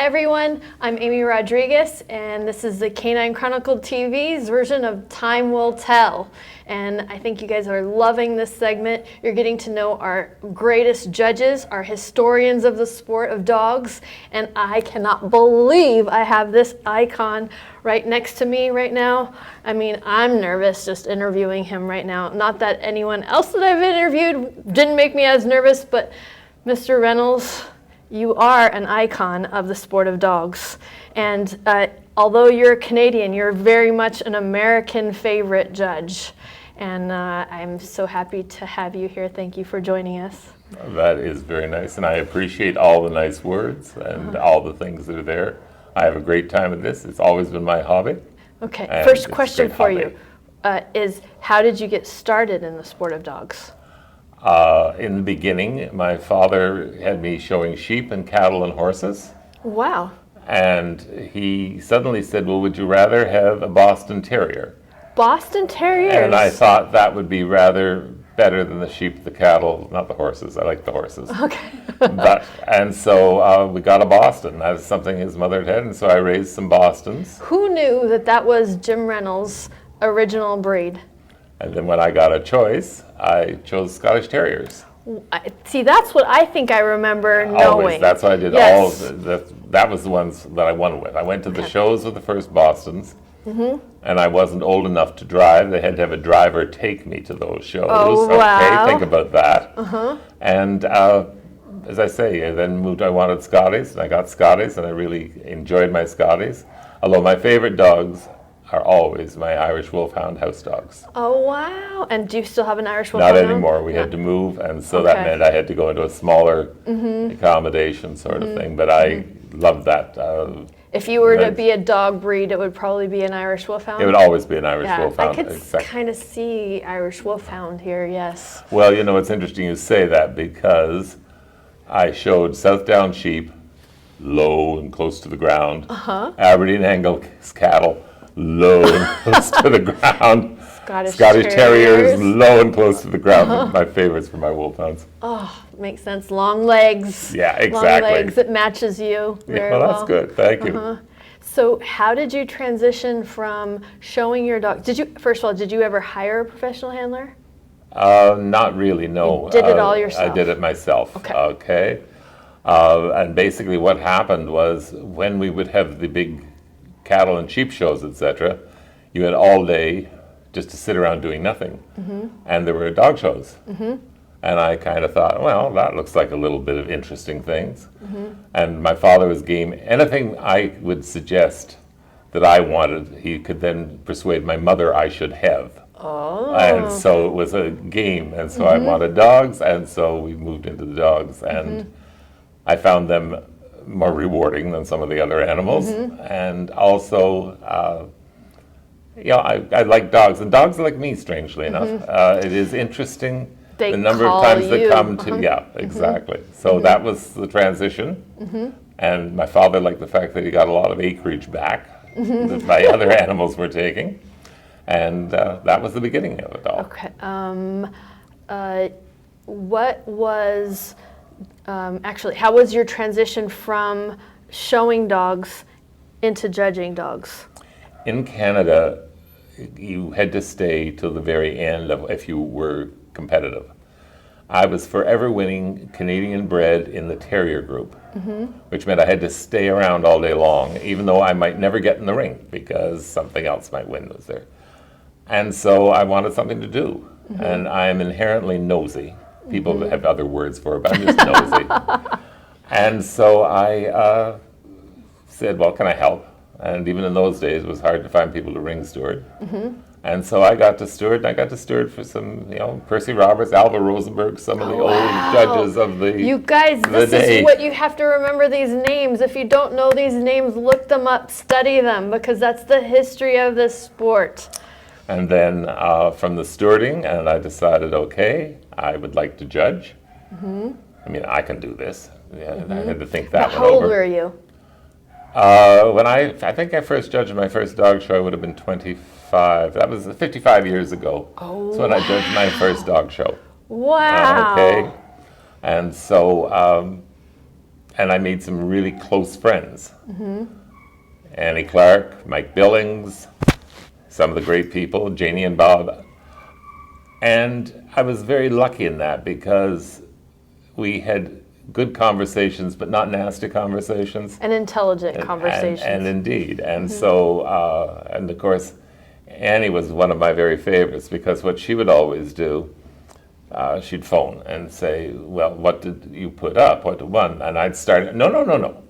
everyone, I'm Amy Rodrigues, and this is the Canine Chronicle TV's version of Time Will Tell. And I think you guys are loving this segment. You're getting to know our greatest judges, our historians of the sport of dogs, and I cannot believe I have this icon right next to me right now. I mean, I'm nervous just interviewing him right now. Not that anyone else that I've interviewed didn't make me as nervous, but Mr. Reynolds, you are an icon of the sport of dogs. And although you're Canadian, you're very much an American favorite judge. And I'm so happy to have you here. Thank you for joining us. That is very nice, and I appreciate all the nice words and all the things that are there. I have a great time with this. It's always been my hobby. Okay, first question for you is, how did you get started in the sport of dogs? In the beginning, my father had me showing sheep and cattle and horses. Wow. And he suddenly said, well, would you rather have a Boston Terrier? Boston Terriers? And I thought that would be rather better than the sheep, the cattle, not the horses. I like the horses. Okay. And so we got a Boston. That's something his mother had, and so I raised some Bostons. Who knew that that was Jim Reynolds' original breed? And then when I got a choice, I chose Scottish Terriers. See, that's what I think I remember knowing. Always. That's what I did. Yes. That was the ones that I won with. I went to the shows with the first Bostons, and I wasn't old enough to drive. They had to have a driver take me to those shows. Oh, okay, wow. Think about that. And as I say, I then moved. I wanted Scotties, and I got Scotties, and I really enjoyed my Scotties. Although my favorite dogs are always my Irish Wolfhound house dogs. Oh, wow. And do you still have an Irish Wolfhound? Not anymore. We had to move, and so that meant I had to go into a smaller accommodation sort of thing. But I loved that. If you were to be a dog breed, it would probably be an Irish Wolfhound? It would always be an Irish Yeah, Wolfhound. I could kind of see Irish Wolfhound here, yes. Well, you know, it's interesting you say that because I showed South Down sheep, low and close to the ground. Aberdeen Angus cattle, low and close to the ground. Scottish Terriers, low and close to the ground. My favorites for my Wolfhounds. Oh, makes sense. Long legs. Yeah, exactly. Long legs. It matches you very well. well. That's good. Thank you. So how did you transition from showing your dog? First of all, did you ever hire a professional handler? Not really, no. You did it all yourself? I did it myself. Okay. And basically what happened was when we would have the big cattle and sheep shows, etc., you had all day just to sit around doing nothing. And there were dog shows. And I kind of thought, well, that looks like a little bit of interesting things. And my father was game. Anything I would suggest that I wanted, he could then persuade my mother I should have. Oh. And so it was a game. And so I wanted dogs, and so we moved into the dogs. And I found them more rewarding than some of the other animals. And also, I like dogs, and dogs like me, strangely enough. It is interesting the number of times they come to, exactly. So that was the transition. And my father liked the fact that he got a lot of acreage back that my other animals were taking. And that was the beginning of it all. Okay. What was, how was your transition from showing dogs into judging dogs? In Canada, you had to stay till the very end if you were competitive. I was forever winning Canadian bred in the terrier group, which meant I had to stay around all day long, even though I might never get in the ring because something else might win was there. And so I wanted something to do, and I'm inherently nosy. People have other words for it, but I'm just nosy. And so I said, well, can I help? And even in those days, it was hard to find people to ring steward. And so I got to steward, and I got to steward for some, Percy Roberts, Alva Rosenberg, some of the old judges of the You guys, this is what you have to remember, these names. If you don't know these names, look them up, study them, because that's the history of this sport. And then from the stewarding, and I decided, okay, I would like to judge. I mean, I can do this. Yeah, I had to think that one over. How old were you? When I think I first judged my first dog show, I would have been 25. That was 55 years ago. Oh, so when I judged my first dog show. Wow. Okay. And so and I made some really close friends. Annie Clark, Mike Billings, some of the great people, Janie and Bob. And I was very lucky in that because we had good conversations, but not nasty conversations. And intelligent conversations. And indeed. And so, and of course, Annie was one of my very favorites because what she would always do, she'd phone and say, well, what did you put up? What won? And I'd start, no.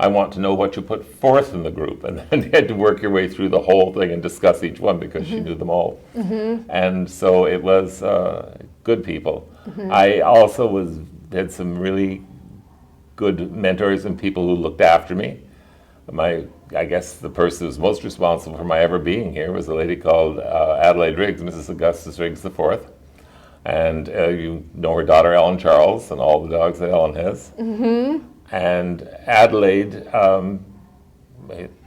I want to know what you put forth in the group. And then you had to work your way through the whole thing and discuss each one because she knew them all. And so it was good people. I also had some really good mentors and people who looked after me. I guess the person who was most responsible for my ever being here was a lady called Adelaide Riggs, Mrs. Augustus Riggs IV. And you know her daughter, Ellen Charles, and all the dogs that Ellen has. And Adelaide,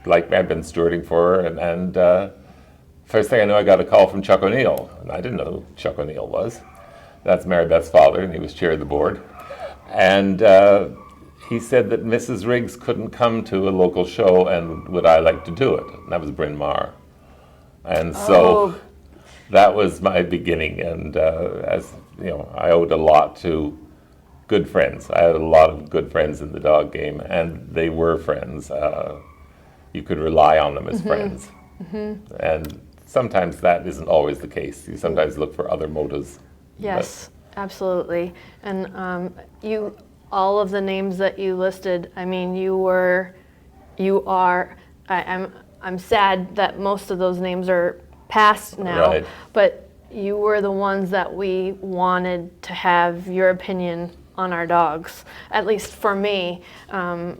like I've been stewarding for her, and first thing I knew, I got a call from Chuck O'Neill, and I didn't know who Chuck O'Neill was. That's Mary Beth's father, and he was chair of the board. And he said that Mrs. Riggs couldn't come to a local show, and would I like to do it? And that was Bryn Mawr. And so that was my beginning, and as you know, I owed a lot to good friends. I had a lot of good friends in the dog game, and they were friends. You could rely on them as friends. And sometimes that isn't always the case. You sometimes look for other motives. Yes, absolutely. And all of the names that you listed, I mean, I'm sad that most of those names are past now, but you were the ones that we wanted to have your opinion on our dogs, at least for me. I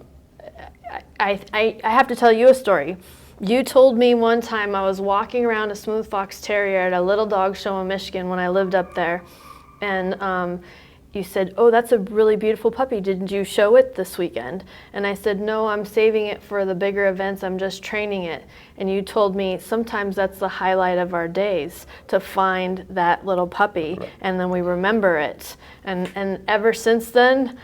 have to tell you a story. You told me one time I was walking around a smooth fox terrier at a little dog show in Michigan when I lived up there, and you said, oh, that's a really beautiful puppy. Didn't you show it this weekend? And I said, no, I'm saving it for the bigger events. I'm just training it. And you told me sometimes that's the highlight of our days, to find that little puppy, and then we remember it. And ever since then,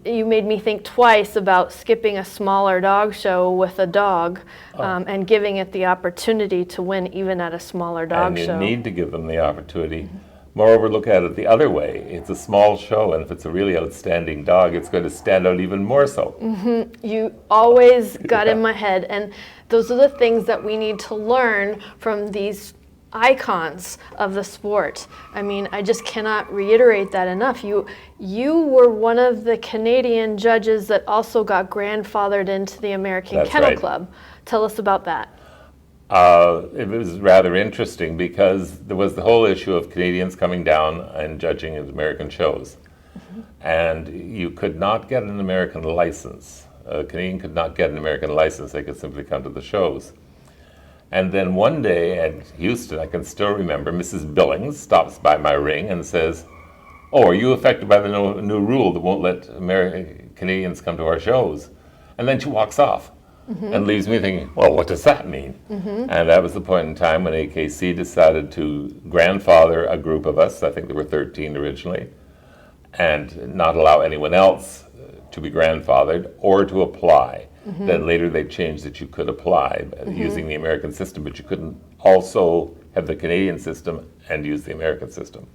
you made me think twice about skipping a smaller dog show with a dog and giving it the opportunity to win even at a smaller dog show. And you need to give them the opportunity. Moreover, look at it the other way. It's a small show, and if it's a really outstanding dog, it's going to stand out even more so. You always got in my head, and those are the things that we need to learn from these icons of the sport. I mean, I just cannot reiterate that enough. You were one of the Canadian judges that also got grandfathered into the American Kennel Club. Tell us about that. It was rather interesting because there was the whole issue of Canadians coming down and judging at American shows. And you could not get an American license. A Canadian could not get an American license. They could simply come to the shows. And then one day at Houston, I can still remember, Mrs. Billings stops by my ring and says, oh, are you affected by the new rule that won't let Canadians come to our shows? And then she walks off. And leaves me thinking, well, what does that mean? And that was the point in time when AKC decided to grandfather a group of us, I think there were 13 originally, and not allow anyone else to be grandfathered or to apply. Then later they changed that you could apply using the American system, but you couldn't also have the Canadian system and use the American system.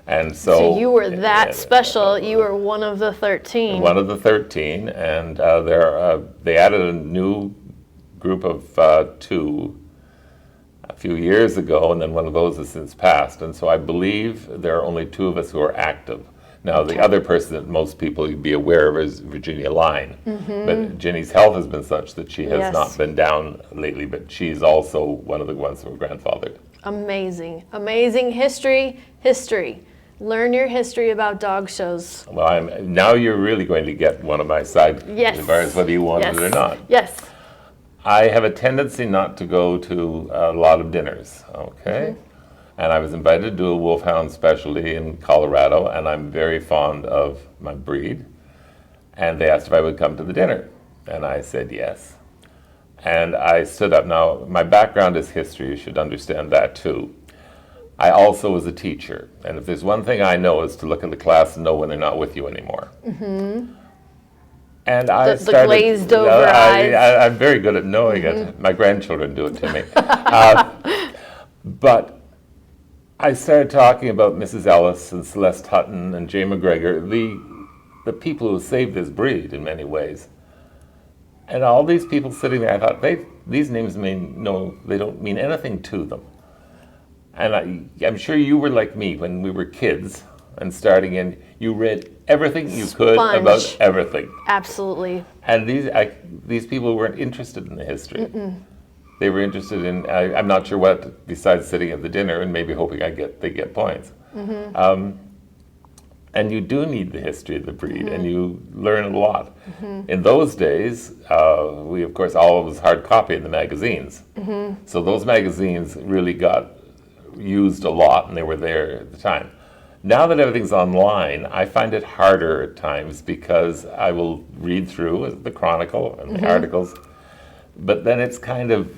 And so you were that special. You were one of the 13. One of the 13, and they added a new group of 2 a few years ago, and then one of those has since passed. And so I believe there are only 2 of us who are active. Now, the other person that most people would be aware of is Virginia Line. But Ginny's health has been such that she has not been down lately, but she's also one of the ones who were grandfathered. Amazing. Amazing history. Learn your history about dog shows. Well, now you're really going to get one of my side, as far as whether you want it or not. Yes. I have a tendency not to go to a lot of dinners, okay? And I was invited to do a wolfhound specialty in Colorado, and I'm very fond of my breed. And they asked if I would come to the dinner, and I said yes. And I stood up. Now, my background is history. You should understand that too. I also was a teacher, and if there's one thing I know is to look at the class and know when they're not with you anymore. And I The glazed over eyes. I'm very good at knowing it. My grandchildren do it to me. But I started talking about Mrs. Ellis and Celeste Hutton and Jay McGregor, the people who saved this breed in many ways. And all these people sitting there, I thought, these names they don't mean anything to them. And I'm sure you were like me when we were kids and starting in, you read everything you could about everything. Absolutely. And these people weren't interested in the history. They were interested in, I'm not sure what, besides sitting at the dinner and maybe hoping they get points. And you do need the history of the breed, and you learn a lot. In those days, we, of course, all of us hard copy in the magazines. So those magazines really got used a lot, and they were there at the time. Now that everything's online, I find it harder at times because I will read through the Chronicle and the articles, but then it's kind of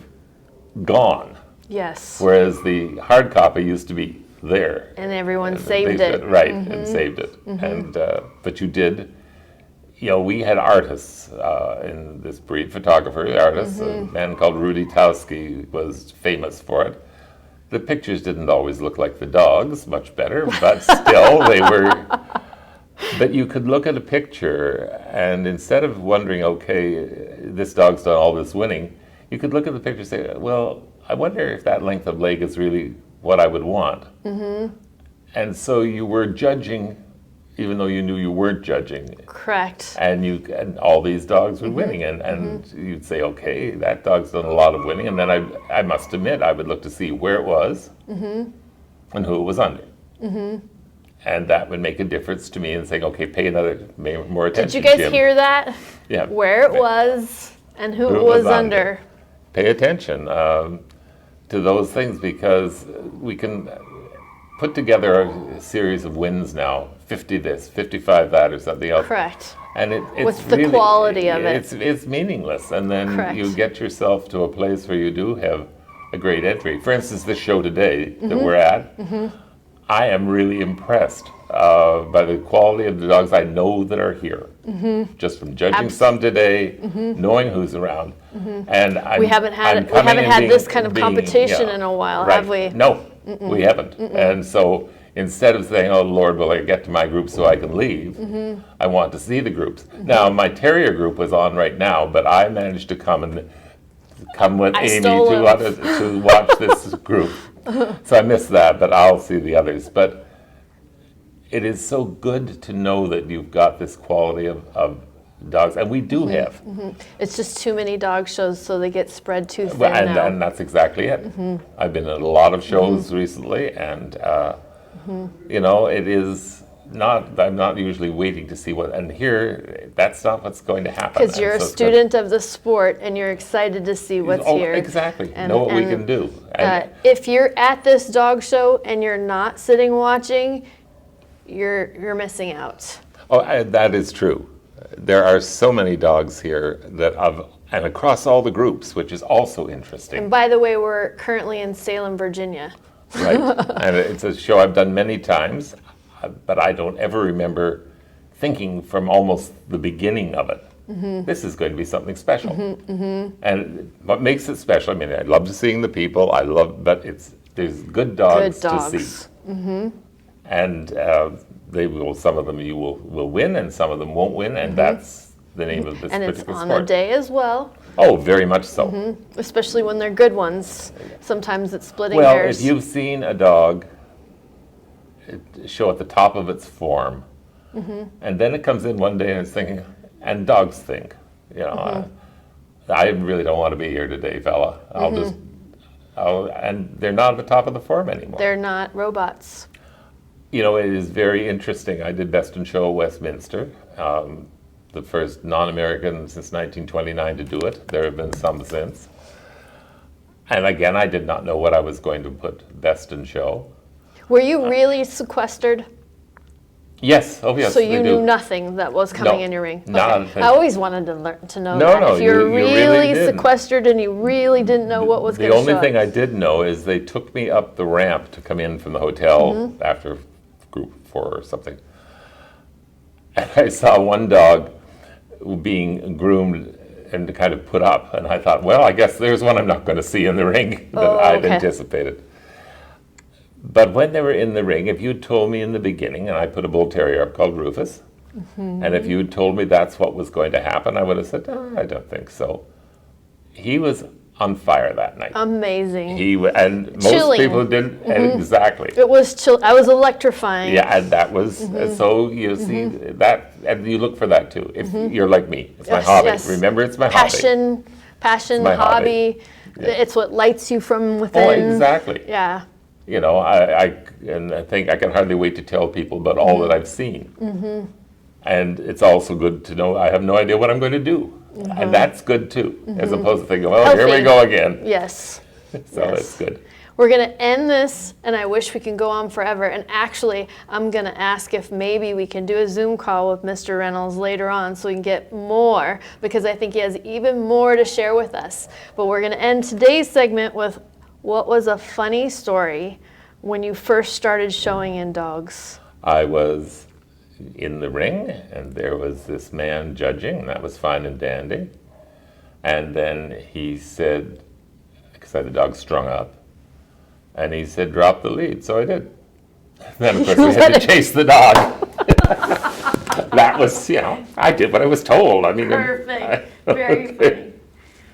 gone. Yes. Whereas the hard copy used to be there. And everyone saved it. Right, and saved it. And but you did, we had artists in this breed, photographers, artists. A man called Rudy Towski was famous for it. The pictures didn't always look like the dogs, much better, but still they were. But you could look at a picture, and instead of wondering, okay, this dog's done all this winning, you could look at the picture and say, well, I wonder if that length of leg is really what I would want. And so you were judging, even though you knew you weren't judging. Correct. And all these dogs were winning, and you'd say, okay, that dog's done a lot of winning. And then I must admit, I would look to see where it was and who it was under. And that would make a difference to me in saying, okay, pay more attention. Did you guys Jim. hear that? Yeah. Where it was and who it was under. Pay attention to those things, because we can put together a series of wins now, 50 this, 55 that, or something else. Correct. And it's What's the really, quality of it? It's meaningless, and then Correct. you get yourself to a place where you do have a great entry. For instance, this show today that we're at, I am really impressed by the quality of the dogs I know that are here. Just from judging some today, knowing who's around, and We haven't had this kind of competition in a while, right. have we? No, we haven't. And so instead of saying, "Oh Lord, will I get to my group so I can leave?" I want to see the groups. Now, my terrier group was on right now, but I managed to come with Amy to watch this group. So I missed that, but I'll see the others. But it is so good to know that you've got this quality of dogs, and we do have. It's just too many dog shows, so they get spread too thin now. And that's exactly it. I've been at a lot of shows recently, and it is not. I'm not usually waiting to see what. And here, that's not what's going to happen. Because you're a student of the sport, and you're excited to see what's here. Exactly. Know what we can do. If you're at this dog show and you're not sitting watching, you're missing out. Oh, that is true. There are so many dogs here and across all the groups, which is also interesting. And by the way, we're currently in Salem, Virginia. Right, and it's a show I've done many times, but I don't ever remember thinking from almost the beginning of it, this is going to be something special. And what makes it special, I mean, I love seeing the people, but there's good dogs to see. And some of them you will win, and some of them won't win, and that's the name of this and particular it's on sport. the day as well. Oh, very much so. Especially when they're good ones. Sometimes it's splitting Well, hairs. if you've seen a dog show at the top of its form, and then it comes in one day and it's thinking, and dogs think, I really don't want to be here today, fella. And they're not at the top of the form anymore. They're not robots. It is very interesting. I did Best in Show Westminster, the first non-American since 1929 to do it. There have been some since. And again, I did not know what I was going to put Best in Show. Were you really sequestered? Yes. Oh, yes. So you knew nothing that was coming in your ring? Okay. I always wanted to know No, that. no, if you're you really didn't. sequestered and you really didn't know what was going to show. The only thing I did know is they took me up the ramp to come in from the hotel after group 4 or something. And I saw one dog being groomed and kind of put up. And I thought, well, I guess there's one I'm not going to see in the ring that I'd anticipated. But when they were in the ring, if you'd told me in the beginning, and I put a bull terrier up called Rufus, and if you'd told me that's what was going to happen, I would have said, oh, I don't think so. He was on fire that night. Amazing. And most Chilling. people didn't. Exactly. It was chill. I was electrifying. Yeah, and that was, so you see that, and you look for that too. If you're like me, it's my hobby. Yes. Remember, it's my hobby. Passion, my hobby. Yeah. It's what lights you from within. Oh, exactly. Yeah. You know, I think I can hardly wait to tell people about all that I've seen. And it's also good to know I have no idea what I'm going to do. And that's good too, as opposed to thinking, well, here we go again. Yes. So it's good. We're going to end this, and I wish we can go on forever. And actually, I'm going to ask if maybe we can do a Zoom call with Mr. Reynolds later on so we can get more, because I think he has even more to share with us. But we're going to end today's segment with what was a funny story when you first started showing in dogs? I was in the ring, and there was this man judging, and that was fine and dandy. And then he said, because I had the dog strung up, and he said, drop the lead. So I did. Then, of course, we had to chase the dog. That was, I did what I was told. I mean, Perfect. Very funny.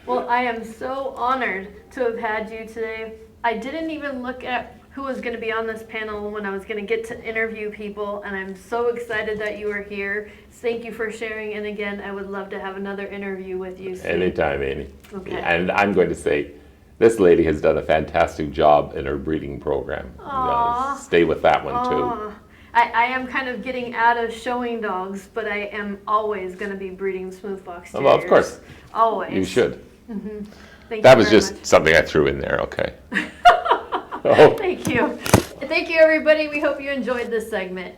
Well, I am so honored to have had you today. I didn't even look at who was going to be on this panel when I was going to get to interview people, and I'm so excited that you are here. Thank you for sharing, and again, I would love to have another interview with you soon. Anytime, Amy. Okay. And I'm going to say, this lady has done a fantastic job in her breeding program. Stay with that one too. I am kind of getting out of showing dogs, but I am always going to be breeding smooth fox terriers. Well, of course. Always. You should. Thank That you was very just much. something I threw in there, okay. Thank you. Thank you, everybody. We hope you enjoyed this segment.